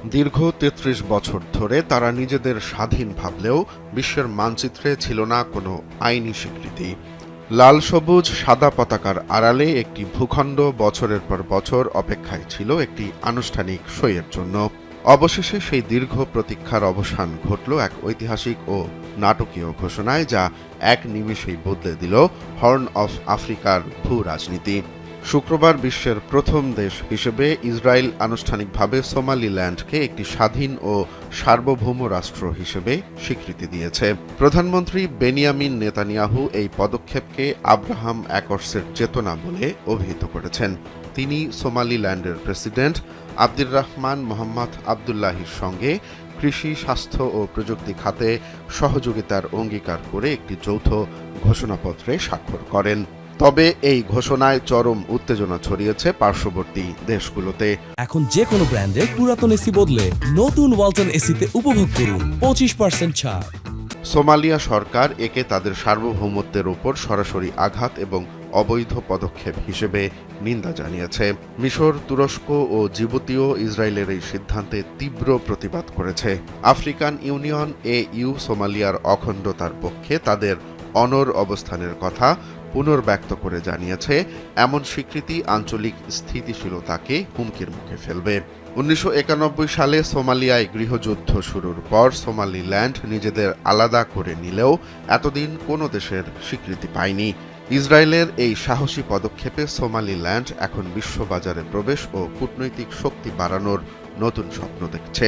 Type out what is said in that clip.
দীর্ঘ ৩৩ বছর ধরে তারা নিজেদের স্বাধীন ভাবলেও বিশ্বের মানচিত্রে ছিল না কোনো আইনি স্বীকৃতি। লাল সবুজ সাদা পতাকার আড়ালে একটি ভূখণ্ড বছরের পর বছর অপেক্ষায় ছিল একটি আনুষ্ঠানিক সইয়ের জন্য। অবশেষে সেই দীর্ঘ প্রতীক্ষার অবসান ঘটল এক ঐতিহাসিক ও নাটকীয় ঘোষণায়, যা এক নিমেষেই বদলে দিল হর্ন অফ আফ্রিকার ভূ রাজনীতি। শুক্রবার বিশ্বের প্রথম দেশ হিসেবে ইসরায়েল আনুষ্ঠানিকভাবে সোমালিল্যান্ডকে একটি স্বাধীন ও সার্বভৌম রাষ্ট্র হিসেবে স্বীকৃতি দিয়েছে। প্রধানমন্ত্রী বেনিয়ামিন নেতানিয়াহু এই পদক্ষেপকে আব্রাহাম অ্যাকর্ডসের চেতনা বলে অভিহিত করেছেন। তিনি সোমালিল্যান্ডের প্রেসিডেন্ট আব্দুর রহমান মোহাম্মদ আবদুল্লাহির সঙ্গে কৃষি, স্বাস্থ্য ও প্রযুক্তি খাতে সহযোগিতার অঙ্গীকার করে একটি যৌথ ঘোষণাপত্রে স্বাক্ষর করেন। তবে এই ঘোষণায় চরম উত্তেজনা ছড়িয়েছে পার্শ্ববর্তী দেশগুলোতে। এখন যে কোনো ব্র্যান্ডের পুরাতন এসি বদলে নতুন ওয়ালটন এসিতে উপভোগ করুন 25% ছাড়। সোমালিয়া সরকার একে তাদের সার্বভৌমত্বের ওপর সরাসরি আঘাত এবং অবৈধ পদক্ষেপ হিসেবে নিন্দা জানিয়েছে। মিশর, তুরস্ক ও জিবুতিও ইসরায়েলের এই সিদ্ধান্তে তীব্র প্রতিবাদ করেছে। আফ্রিকান ইউনিয়ন AU সোমালিয়ার অখণ্ডতার পক্ষে তাদের অনড় অবস্থানের কথা পুনর্ব্যক্ত করে জানিয়েছে, এমন স্বীকৃতি আঞ্চলিক স্থিতিশীলতাকে হুমকির মুখে ফেলবে। 1991 সালে সোমালিয়ায় গৃহযুদ্ধ শুরুর পর সোমালিল্যান্ড নিজেদের আলাদা করে নিলেও এতদিন কোনো দেশের স্বীকৃতি পায়নি। ইসরায়েলের এই সাহসী পদক্ষেপে সোমালিল্যান্ড এখন বিশ্ববাজারে প্রবেশ ও কূটনৈতিক শক্তি বাড়ানোর নতুন স্বপ্ন দেখছে।